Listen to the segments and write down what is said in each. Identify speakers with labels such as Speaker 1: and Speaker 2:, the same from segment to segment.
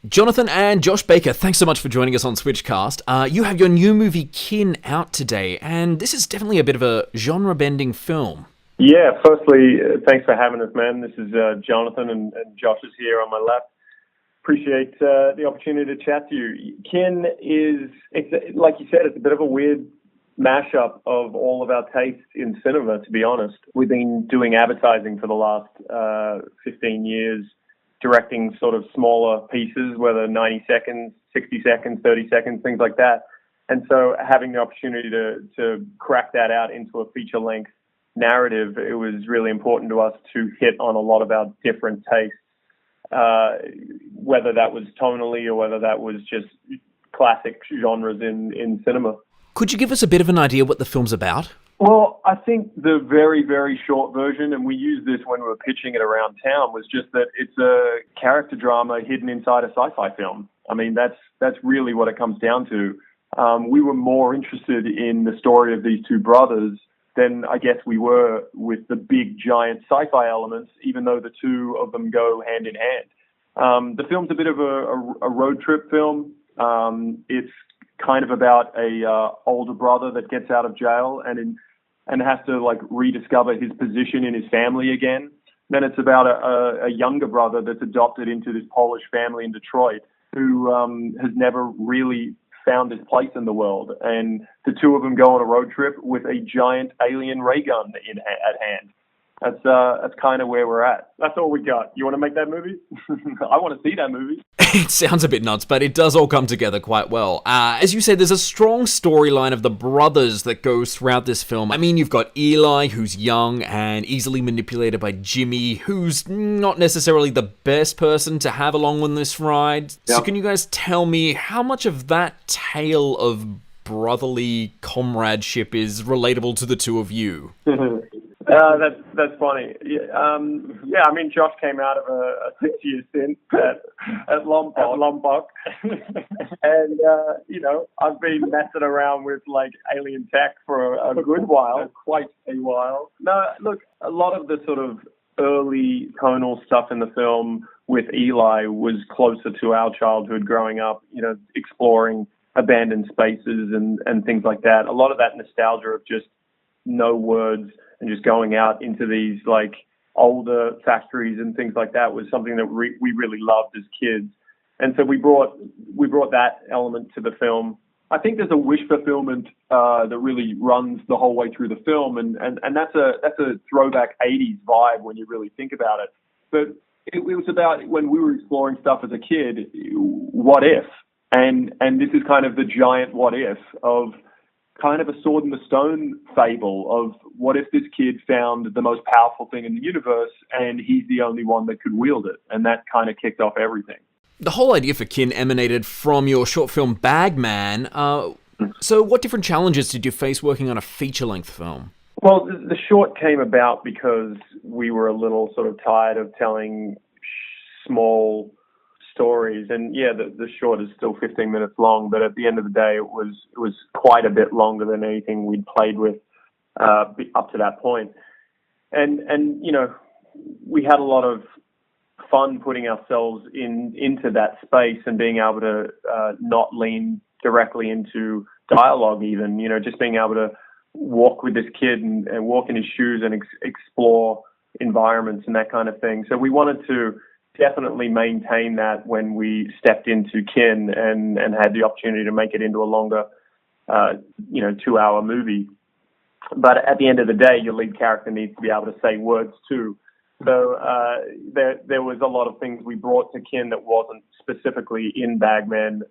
Speaker 1: Jonathan and Josh Baker, thanks so much for joining us on SWITCHCast. You have your new movie Kin out today, and this is definitely a bit of a genre-bending film.
Speaker 2: Yeah, firstly, thanks for having us, man. This is Jonathan, and Josh is here on my left. Appreciate the opportunity to chat to you. Kin is, like you said, it's a bit of a weird mashup of all of our tastes in cinema, to be honest. We've been doing advertising for the last 15 years, directing sort of smaller pieces, whether 90 seconds, 60 seconds, 30 seconds, things like that. And so having the opportunity to crack that out into a feature-length narrative, it was really important to us to hit on a lot of our different tastes, whether that was tonally or whether that was just classic genres in cinema.
Speaker 1: Could you give us a bit of an idea what the film's about?
Speaker 2: Well, I think the very, very short version, and we used this when we were pitching it around town, was just that it's a character drama hidden inside a sci-fi film. I mean, that's really what it comes down to. We were more interested in the story of these two brothers than I guess we were with the big, giant sci-fi elements, even though the two of them go hand in hand. The film's a bit of a road trip film. It's kind of about a older brother that gets out of jail and has to like rediscover his position in his family again. Then it's about a younger brother that's adopted into this Polish family in Detroit who has never really found his place in the world. And the two of them go on a road trip with a giant alien ray gun at hand. That's kind of where we're at. That's all we got. You want to make that movie? I want to see that movie.
Speaker 1: It sounds a bit nuts, but it does all come together quite well. As you said, there's a strong storyline of the brothers that goes throughout this film. I mean, you've got Eli, who's young and easily manipulated by Jimmy, who's not necessarily the best person to have along on this ride. Yep. So can you guys tell me how much of that tale of brotherly comradeship is relatable to the two of you?
Speaker 2: That's funny. Yeah, I mean, Josh came out of a 6-year stint at Lombok. And, I've been messing around with, like, alien tech for a good while, quite a while. No, look, a lot of the sort of early tonal stuff in the film with Eli was closer to our childhood growing up, exploring abandoned spaces and things like that. A lot of that nostalgia of just no words and just going out into these like older factories and things like that was something that we really loved as kids. And so we brought that element to the film. I think there's a wish fulfillment that really runs the whole way through the film, and that's a throwback 80s vibe when you really think about it. But it was about when we were exploring stuff as a kid, what if? And this is kind of the giant what if of kind of a sword in the stone fable of what if this kid found the most powerful thing in the universe and he's the only one that could wield it. And that kind of kicked off everything.
Speaker 1: The whole idea for Kin emanated from your short film Bagman. So what different challenges did you face working on a feature-length film?
Speaker 2: Well, the short came about because we were a little sort of tired of telling small stories, and yeah, the short is still 15 minutes long, but at the end of the day, it was quite a bit longer than anything we'd played with up to that point. And we had a lot of fun putting ourselves into that space and being able to not lean directly into dialogue even, just being able to walk with this kid and walk in his shoes and explore environments and that kind of thing. So we wanted to definitely maintain that when we stepped into Kin and had the opportunity to make it into a longer, 2-hour movie. But at the end of the day, your lead character needs to be able to say words too. So there was a lot of things we brought to Kin that wasn't specifically in Bagman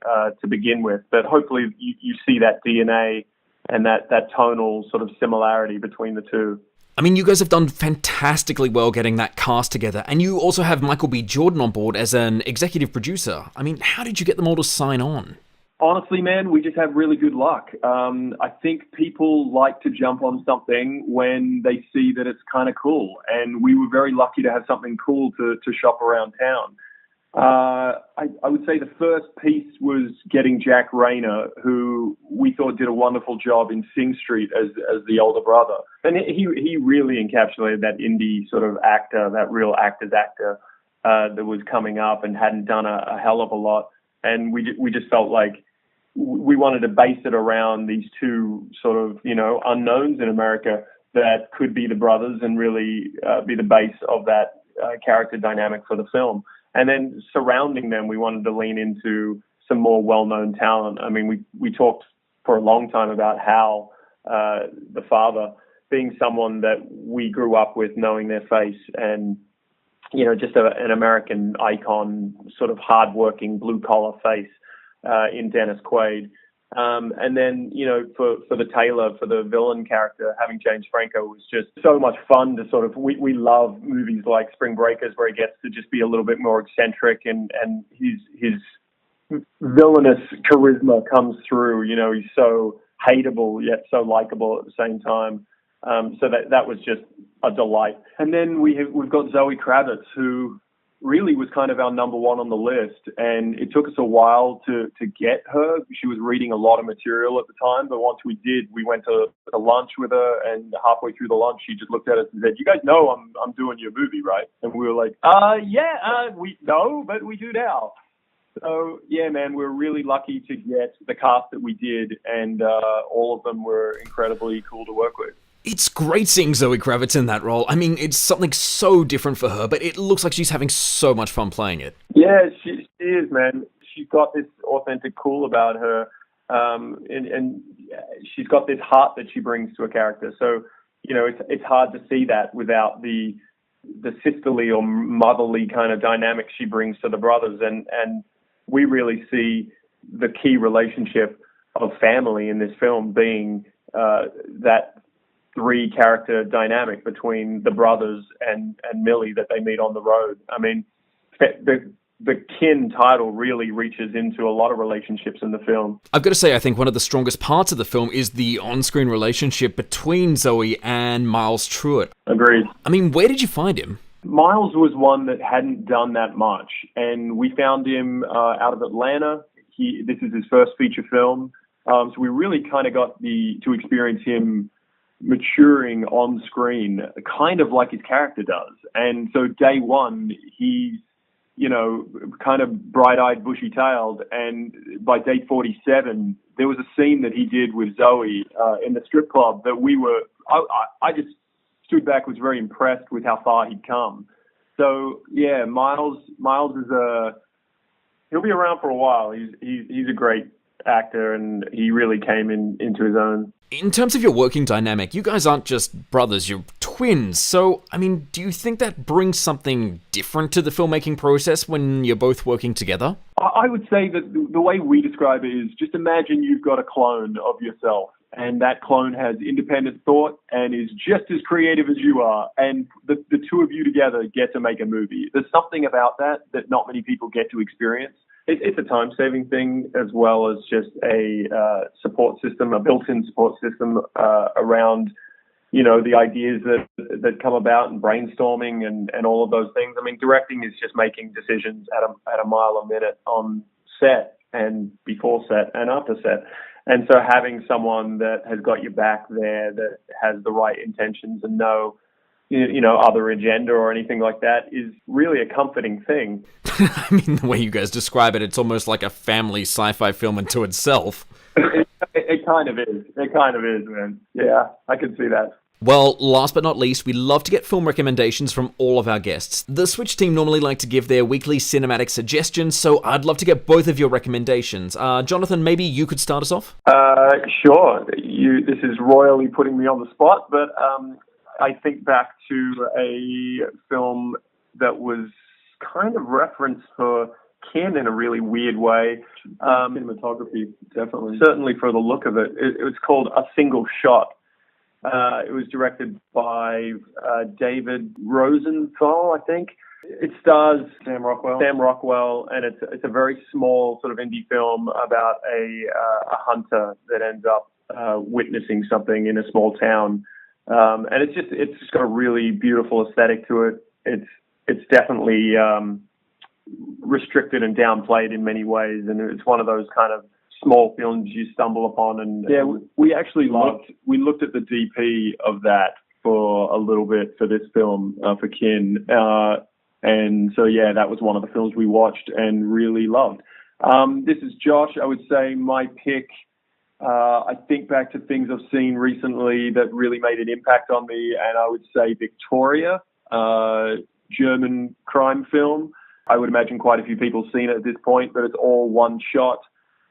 Speaker 2: to begin with. But hopefully you see that DNA and that tonal sort of similarity between the two.
Speaker 1: I mean, you guys have done fantastically well getting that cast together, and you also have Michael B. Jordan on board as an executive producer. I mean, how did you get them all to sign on?
Speaker 2: Honestly, man, we just have really good luck. I think people like to jump on something when they see that it's kind of cool, and we were very lucky to have something cool to shop around town. I would say the first piece was getting Jack Rayner, who we thought did a wonderful job in Sing Street as the older brother. And he really encapsulated that indie sort of actor, that real actor's actor. that was coming up and hadn't done a hell of a lot. And we just felt like we wanted to base it around these two sort of, unknowns in America that could be the brothers and really be the base of that character dynamic for the film. And then surrounding them, we wanted to lean into some more well-known talent. I mean, we talked for a long time about how the father being someone that we grew up with, knowing their face, and just an American icon, sort of hardworking blue-collar face in Dennis Quaid. And then, for the Taylor, for the villain character, having James Franco was just so much fun to sort of, we love movies like Spring Breakers where he gets to just be a little bit more eccentric and his villainous charisma comes through. He's so hateable yet so likable at the same time. So that was just a delight. And then we've got Zoe Kravitz, who really was kind of our number one on the list, and it took us a while to get her. She was reading a lot of material at the time, but once we did, we went to lunch with her, and halfway through the lunch, she just looked at us and said, "You guys know I'm doing your movie, right?" And we were like, we know, but we do now. So, yeah, man, we're really lucky to get the cast that we did, and all of them were incredibly cool to work with.
Speaker 1: It's great seeing Zoe Kravitz in that role. I mean, it's something so different for her, but it looks like she's having so much fun playing it.
Speaker 2: Yeah, she is, man. She's got this authentic cool about her, and she's got this heart that she brings to a character. So, it's hard to see that without the sisterly or motherly kind of dynamic she brings to the brothers. And we really see the key relationship of family in this film being that three character dynamic between the brothers and Millie that they meet on the road. I mean, the kin title really reaches into a lot of relationships in the film.
Speaker 1: I've got to say, I think one of the strongest parts of the film is the on-screen relationship between Zoe and Miles Truitt.
Speaker 2: Agreed.
Speaker 1: I mean, where did you find him?
Speaker 2: Miles was one that hadn't done that much, and we found him out of Atlanta. This is his first feature film, so we really kind of got to experience him maturing on screen, kind of like his character does. And so day one, he's, kind of bright-eyed, bushy-tailed. And by day 47, there was a scene that he did with Zoe in the strip club that I just stood back, was very impressed with how far he'd come. So, yeah, Miles is he'll be around for a while. He's a great actor, and he really came into his own.
Speaker 1: In terms of your working dynamic, you guys aren't just brothers, you're twins. So, I mean, do you think that brings something different to the filmmaking process when you're both working together?
Speaker 2: I would say that the way we describe it is, just imagine you've got a clone of yourself, and that clone has independent thought and is just as creative as you are, and the two of you together get to make a movie. There's something about that not many people get to experience. It's a time-saving thing, as well as just a support system, a built-in support system around, the ideas that come about, and brainstorming and all of those things. I mean, directing is just making decisions at a mile a minute on set and before set and after set. And so having someone that has got your back there, that has the right intentions and no other agenda or anything like that, is really a comforting thing.
Speaker 1: I mean, the way you guys describe it, it's almost like a family sci-fi film unto itself.
Speaker 2: It kind of is. It kind of is, man. Yeah, I can see that.
Speaker 1: Well, last but not least, we love to get film recommendations from all of our guests. The Switch team normally like to give their weekly cinematic suggestions, so I'd love to get both of your recommendations. Jonathan, maybe you could start us off?
Speaker 2: Sure. This is royally putting me on the spot, but I think back to a film that was kind of referenced for Ken in a really weird way. Cinematography, definitely. Certainly for the look of it. It was called A Single Shot. It was directed by David Rosenthal, I think. It stars Sam Rockwell, and it's a very small sort of indie film about a hunter that ends up witnessing something in a small town. And it's just got a really beautiful aesthetic to it. It's definitely restricted and downplayed in many ways, and it's one of those kind of small films you stumble upon. And yeah, we actually looked at the DP of that for a little bit for this film for Kin, And so, yeah, that was one of the films we watched and really loved. This is Josh. I would say my pick, I think back to things I've seen recently that really made an impact on me, and I would say Victoria, German crime film. I would imagine quite a few people have seen it at this point, but it's all one shot.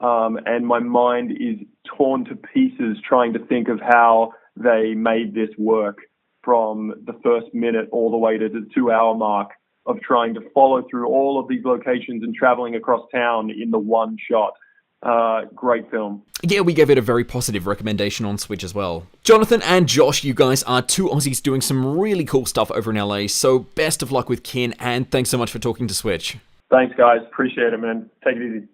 Speaker 2: And my mind is torn to pieces trying to think of how they made this work from the first minute all the way to the 2-hour mark of trying to follow through all of these locations and traveling across town in the one shot. Great film.
Speaker 1: Yeah, we gave it a very positive recommendation on Switch as well. Jonathan and Josh, you guys are two Aussies doing some really cool stuff over in LA, so best of luck with Kin, and thanks so much for talking to Switch.
Speaker 2: Thanks, guys. Appreciate it, man. Take it easy.